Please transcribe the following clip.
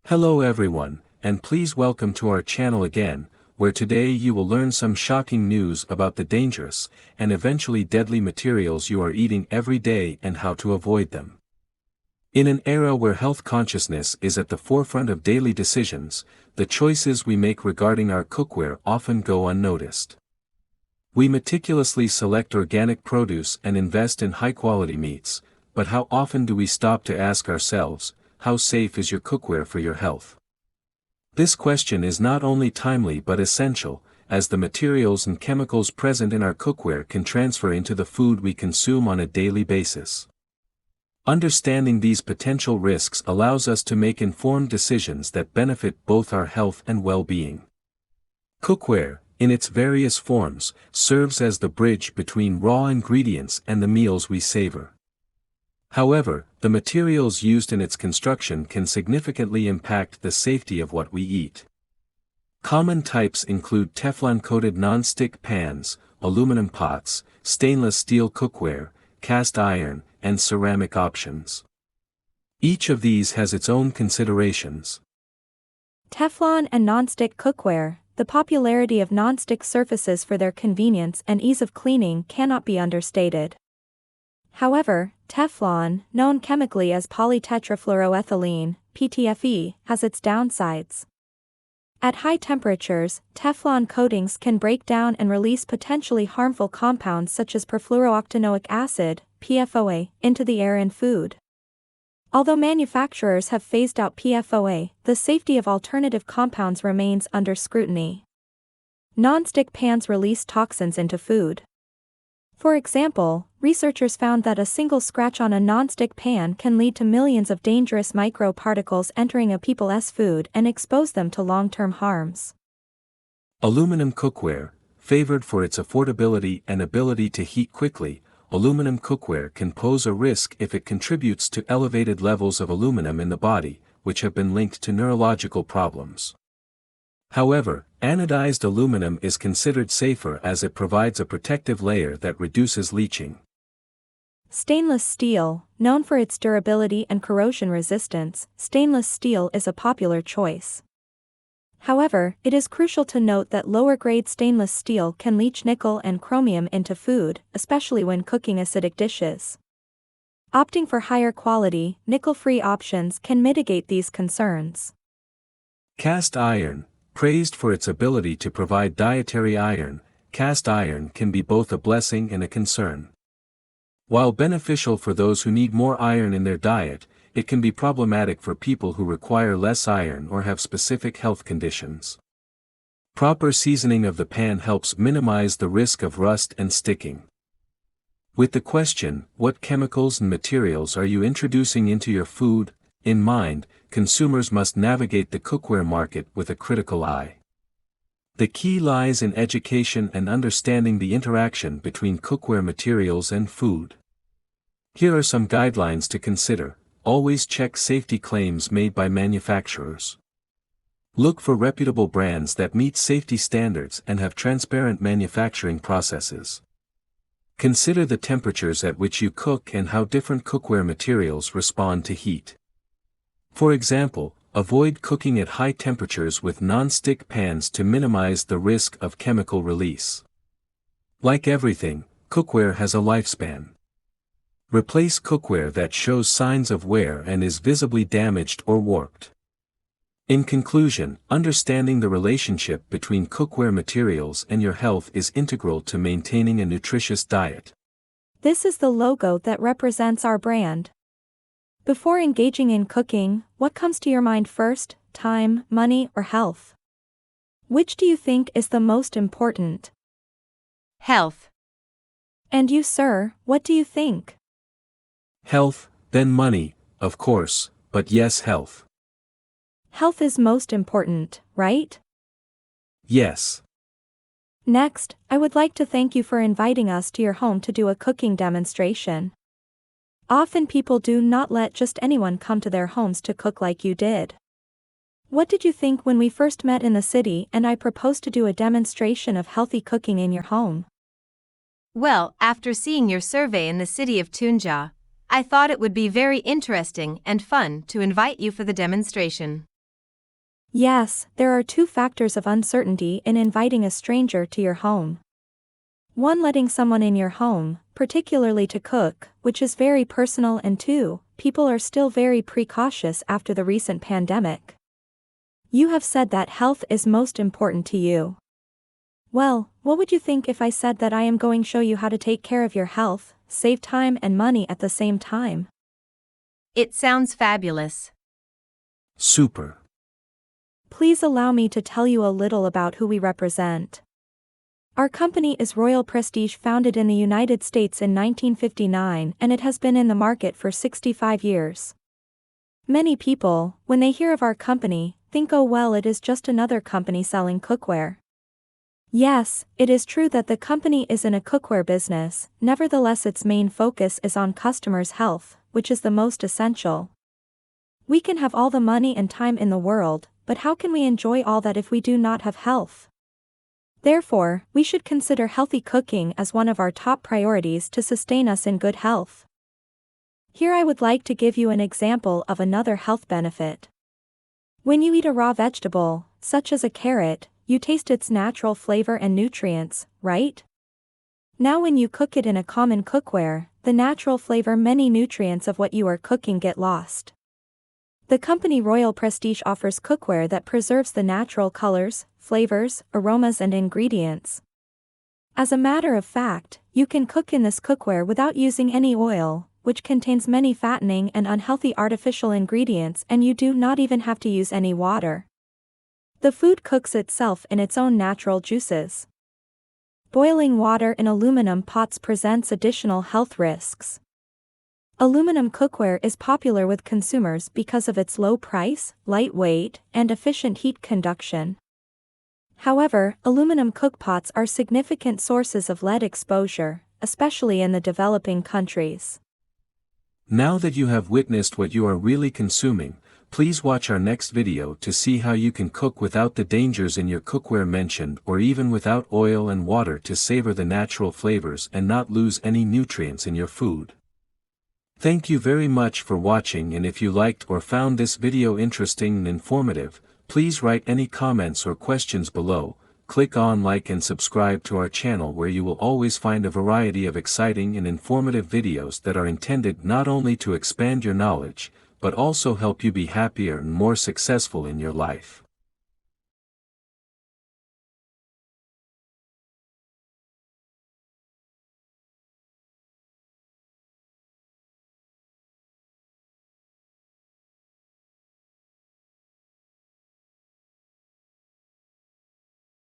Hello everyone, and please welcome to our channel again, where today you will learn some shocking news about the dangerous, and eventually deadly materials you are eating every day and how to avoid them. In an era where health consciousness is at the forefront of daily decisions, the choices we make regarding our cookware often go unnoticed. We meticulously select organic produce and invest in high-quality meats, but how often do we stop to ask ourselves, how safe is your cookware for your health? This question is not only timely but essential, as the materials and chemicals present in our cookware can transfer into the food we consume on a daily basis. Understanding these potential risks allows us to make informed decisions that benefit both our health and well-being. Cookware, in its various forms, serves as the bridge between raw ingredients and the meals we savor. However, the materials used in its construction can significantly impact the safety of what we eat. Common types include Teflon-coated non-stick pans, aluminum pots, stainless steel cookware, cast iron, and ceramic options. Each of these has its own considerations. Teflon and non-stick cookware. The popularity of non-stick surfaces for their convenience and ease of cleaning cannot be understated. However, Teflon, known chemically as polytetrafluoroethylene, PTFE, has its downsides. At high temperatures, Teflon coatings can break down and release potentially harmful compounds such as perfluorooctanoic acid, PFOA, into the air and food. Although manufacturers have phased out PFOA, the safety of alternative compounds remains under scrutiny. Non-stick pans release toxins into food. For example, researchers found that a single scratch on a non-stick pan can lead to millions of dangerous microparticles entering a people's food and expose them to long-term harms. Aluminum cookware, favored for its affordability and ability to heat quickly, aluminum cookware can pose a risk if it contributes to elevated levels of aluminum in the body, which have been linked to neurological problems. However, anodized aluminum is considered safer as it provides a protective layer that reduces leaching. Stainless steel, known for its durability and corrosion resistance, stainless steel is a popular choice. However, it is crucial to note that lower-grade stainless steel can leach nickel and chromium into food, especially when cooking acidic dishes. Opting for higher quality, nickel-free options can mitigate these concerns. Cast iron, praised for its ability to provide dietary iron, cast iron can be both a blessing and a concern. While beneficial for those who need more iron in their diet, it can be problematic for people who require less iron or have specific health conditions. Proper seasoning of the pan helps minimize the risk of rust and sticking. With the question, what chemicals and materials are you introducing into your food, in mind, consumers must navigate the cookware market with a critical eye. The key lies in education and understanding the interaction between cookware materials and food. Here are some guidelines to consider. Always check safety claims made by manufacturers. Look for reputable brands that meet safety standards and have transparent manufacturing processes. Consider the temperatures at which you cook and how different cookware materials respond to heat. For example, avoid cooking at high temperatures with non-stick pans to minimize the risk of chemical release. Like everything, cookware has a lifespan. Replace cookware that shows signs of wear and is visibly damaged or warped. In conclusion, understanding the relationship between cookware materials and your health is integral to maintaining a nutritious diet. This is the logo that represents our brand. Before engaging in cooking, what comes to your mind first, time, money, or health? Which do you think is the most important? Health. And you, sir, what do you think? Health, then money, of course, but yes, health. Health is most important, right? Yes. Next, I would like to thank you for inviting us to your home to do a cooking demonstration. Often people do not let just anyone come to their homes to cook like you did. What did you think when we first met in the city and I proposed to do a demonstration of healthy cooking in your home? Well, after seeing your survey in the city of Tunja, I thought it would be very interesting and fun to invite you for the demonstration. Yes, there are two factors of uncertainty in inviting a stranger to your home. One, letting someone in your home, particularly to cook, which is very personal, and two, people are still very precautious after the recent pandemic. You have said that health is most important to you. Well, what would you think if I said that I am going to show you how to take care of your health, save time and money at the same time? It sounds fabulous. Super. Please allow me to tell you a little about who we represent. Our company is Royal Prestige, founded in the United States in 1959, and it has been in the market for 65 years. Many people, when they hear of our company, think, oh well, it is just another company selling cookware. Yes, it is true that the company is in a cookware business, nevertheless its main focus is on customers' health, which is the most essential. We can have all the money and time in the world, but how can we enjoy all that if we do not have health? Therefore, we should consider healthy cooking as one of our top priorities to sustain us in good health. Here I would like to give you an example of another health benefit. When you eat a raw vegetable, such as a carrot, you taste its natural flavor and nutrients, right? Now when you cook it in a common cookware, the natural flavor, many nutrients of what you are cooking get lost. The company Royal Prestige offers cookware that preserves the natural colors, flavors, aromas and ingredients. As a matter of fact, you can cook in this cookware without using any oil, which contains many fattening and unhealthy artificial ingredients, and you do not even have to use any water. The food cooks itself in its own natural juices. Boiling water in aluminum pots presents additional health risks. Aluminum cookware is popular with consumers because of its low price, light weight, and efficient heat conduction. However, aluminum cookpots are significant sources of lead exposure, especially in the developing countries. Now that you have witnessed what you are really consuming, please watch our next video to see how you can cook without the dangers in your cookware mentioned, or even without oil and water, to savor the natural flavors and not lose any nutrients in your food. Thank you very much for watching, and if you liked or found this video interesting and informative, please write any comments or questions below. Click on like and subscribe to our channel, where you will always find a variety of exciting and informative videos that are intended not only to expand your knowledge, but also help you be happier and more successful in your life.